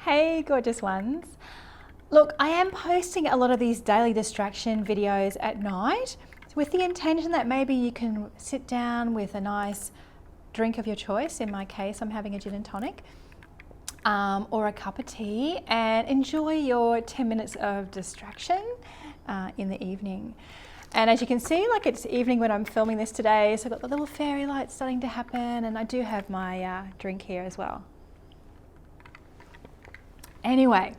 Hey gorgeous ones. Look, I am posting a lot of these daily distraction videos at night with the intention that maybe you can sit down with a nice drink of your choice. In my case, I'm having a gin and tonic or a cup of tea and enjoy your 10 minutes of distraction in the evening. And as you can see, like it's evening when I'm filming this today, so I've got the little fairy lights starting to happen, and I do have my drink here as well. Anyway,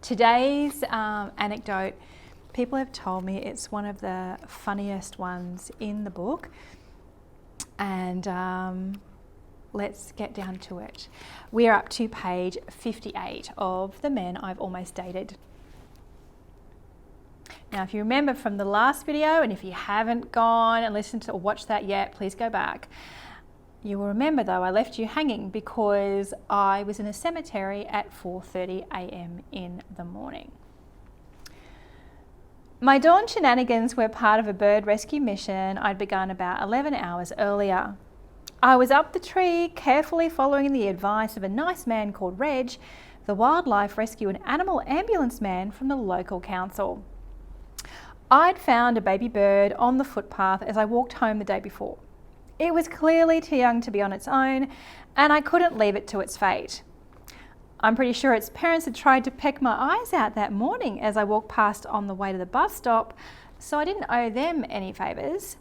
today's anecdote, people have told me it's one of the funniest ones in the book, and let's get down to it. We're up to page 58 of The Men I've Almost Dated. Now, if you remember from the last video, and if you haven't gone and listened to or watched that yet, please go back. You will remember though, I left you hanging because I was in a cemetery at 4:30 a.m. in the morning. My dawn shenanigans were part of a bird rescue mission I'd begun about 11 hours earlier. I was up the tree, carefully following the advice of a nice man called Reg, the wildlife rescue and animal ambulance man from the local council. I'd found a baby bird on the footpath as I walked home the day before. It was clearly too young to be on its own, and I couldn't leave it to its fate. I'm pretty sure its parents had tried to peck my eyes out that morning as I walked past on the way to the bus stop, so I didn't owe them any favours.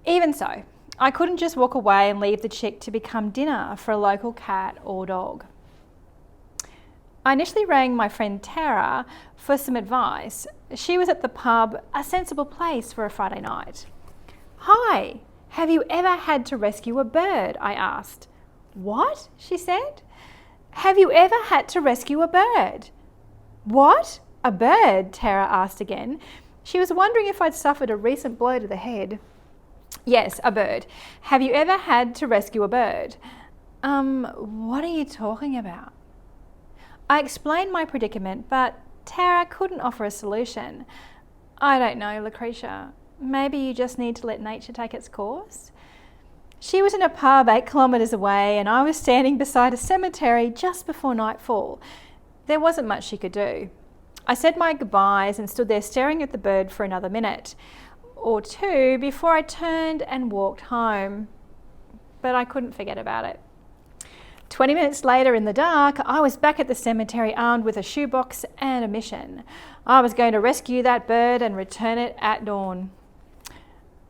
Even so, I couldn't just walk away and leave the chick to become dinner for a local cat or dog. I initially rang my friend Tara for some advice. She was at the pub, a sensible place for a Friday night. "Hi, have you ever had to rescue a bird?" I asked. "What?" she said. "Have you ever had to rescue a bird?" "What? A bird?" Tara asked again. She was wondering if I'd suffered a recent blow to the head. "Yes, a bird. Have you ever had to rescue a bird?" What are you talking about?" I explained my predicament, but Tara couldn't offer a solution. "I don't know, Lucretia. Maybe you just need to let nature take its course?" She was in a pub 8 kilometres away, and I was standing beside a cemetery just before nightfall. There wasn't much she could do. I said my goodbyes and stood there staring at the bird for another minute or two before I turned and walked home. But I couldn't forget about it. 20 minutes later in the dark, I was back at the cemetery armed with a shoebox and a mission. I was going to rescue that bird and return it at dawn.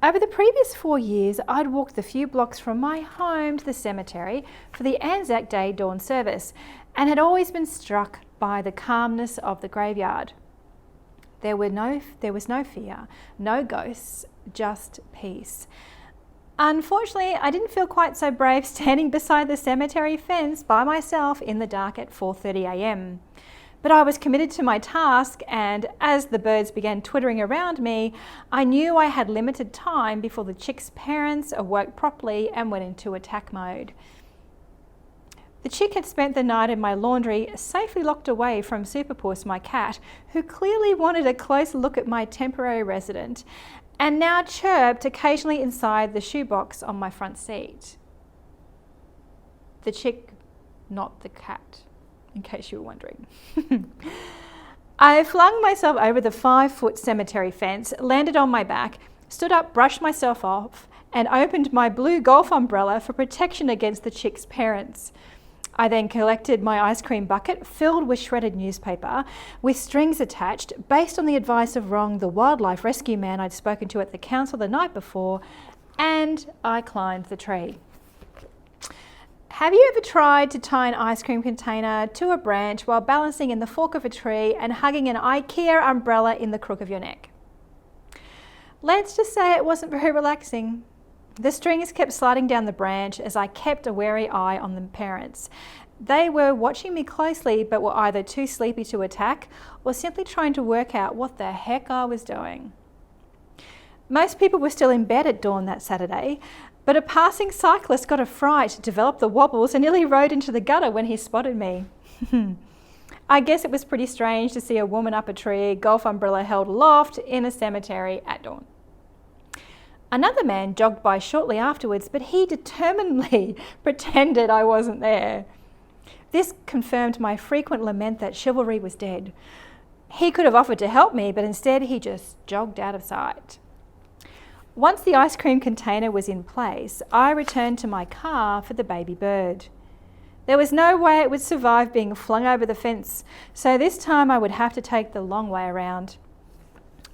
Over the previous 4 years, I'd walked the few blocks from my home to the cemetery for the Anzac Day dawn service and had always been struck by the calmness of the graveyard. There was no fear, no ghosts, just peace. Unfortunately, I didn't feel quite so brave standing beside the cemetery fence by myself in the dark at 4:30 a.m. But I was committed to my task, and as the birds began twittering around me, I knew I had limited time before the chick's parents awoke properly and went into attack mode. The chick had spent the night in my laundry, safely locked away from Superpuss, my cat, who clearly wanted a close look at my temporary resident, and now chirped occasionally inside the shoebox on my front seat. The chick, not the cat, in case you were wondering. I flung myself over the 5-foot cemetery fence, landed on my back, stood up, brushed myself off, and opened my blue golf umbrella for protection against the chick's parents. I then collected my ice cream bucket filled with shredded newspaper with strings attached based on the advice of Rong, the wildlife rescue man I'd spoken to at the council the night before, and I climbed the tree. Have you ever tried to tie an ice cream container to a branch while balancing in the fork of a tree and hugging an IKEA umbrella in the crook of your neck? Let's just say it wasn't very relaxing. The strings kept sliding down the branch as I kept a wary eye on the parents. They were watching me closely but were either too sleepy to attack or simply trying to work out what the heck I was doing. Most people were still in bed at dawn that Saturday, but a passing cyclist got a fright, developed the wobbles and nearly rode into the gutter when he spotted me. I guess it was pretty strange to see a woman up a tree, golf umbrella held aloft in a cemetery at dawn. Another man jogged by shortly afterwards, but he determinedly pretended I wasn't there. This confirmed my frequent lament that chivalry was dead. He could have offered to help me, but instead he just jogged out of sight. Once the ice cream container was in place, I returned to my car for the baby bird. There was no way it would survive being flung over the fence, so this time I would have to take the long way around.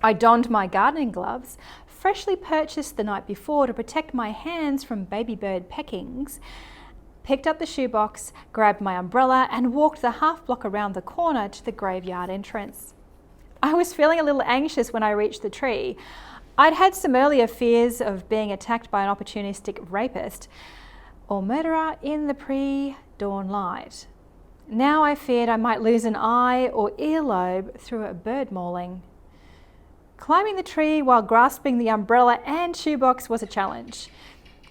I donned my gardening gloves, freshly purchased the night before to protect my hands from baby bird peckings, picked up the shoebox, grabbed my umbrella and walked the half block around the corner to the graveyard entrance. I was feeling a little anxious when I reached the tree. I'd had some earlier fears of being attacked by an opportunistic rapist or murderer in the pre-dawn light. Now I feared I might lose an eye or earlobe through a bird mauling. Climbing the tree while grasping the umbrella and shoebox was a challenge.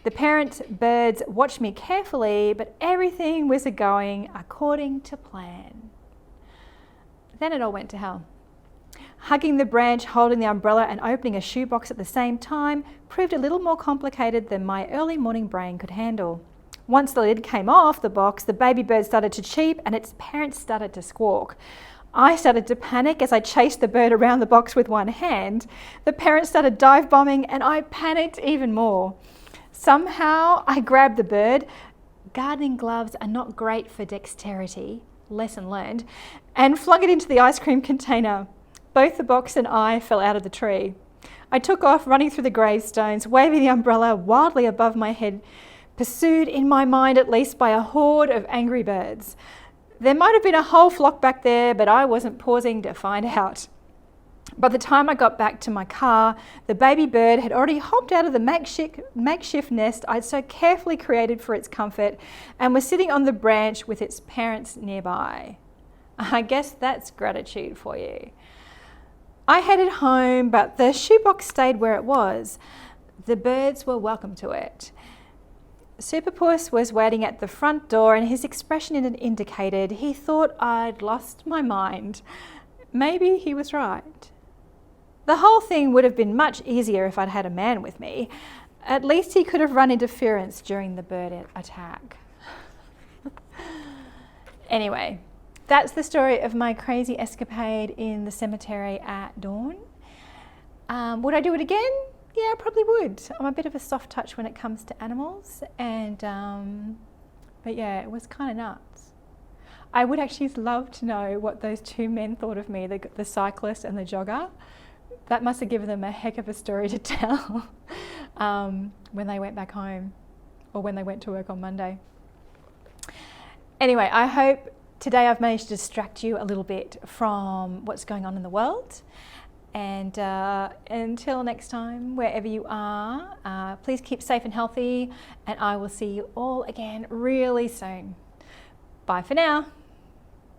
The parent birds watched me carefully, but everything was going according to plan. Then it all went to hell. Hugging the branch, holding the umbrella and opening a shoebox at the same time proved a little more complicated than my early morning brain could handle. Once the lid came off the box, the baby bird started to cheep and its parents started to squawk. I started to panic as I chased the bird around the box with one hand. The parents started dive bombing and I panicked even more. Somehow I grabbed the bird. Gardening gloves are not great for dexterity, lesson learned, and flung it into the ice cream container. Both the box and I fell out of the tree. I took off, running through the gravestones, waving the umbrella wildly above my head, pursued in my mind at least by a horde of angry birds. There might have been a whole flock back there, but I wasn't pausing to find out. By the time I got back to my car, the baby bird had already hopped out of the makeshift nest I'd so carefully created for its comfort and was sitting on the branch with its parents nearby. I guess that's gratitude for you. I headed home, but the shoebox stayed where it was. The birds were welcome to it. Superpuss was waiting at the front door and his expression indicated he thought I'd lost my mind. Maybe he was right. The whole thing would have been much easier if I'd had a man with me. At least he could have run interference during the bird attack. Anyway, that's the story of my crazy escapade in the cemetery at dawn. Would I do it again? Yeah, I probably would. I'm a bit of a soft touch when it comes to animals, and but yeah, it was kind of nuts. I would actually love to know what those two men thought of me, the cyclist and the jogger. That must have given them a heck of a story to tell when they went back home or when they went to work on Monday. Anyway, I hope today I've managed to distract you a little bit from what's going on in the world. And until next time, wherever you are, please keep safe and healthy, and I will see you all again really soon. Bye for now.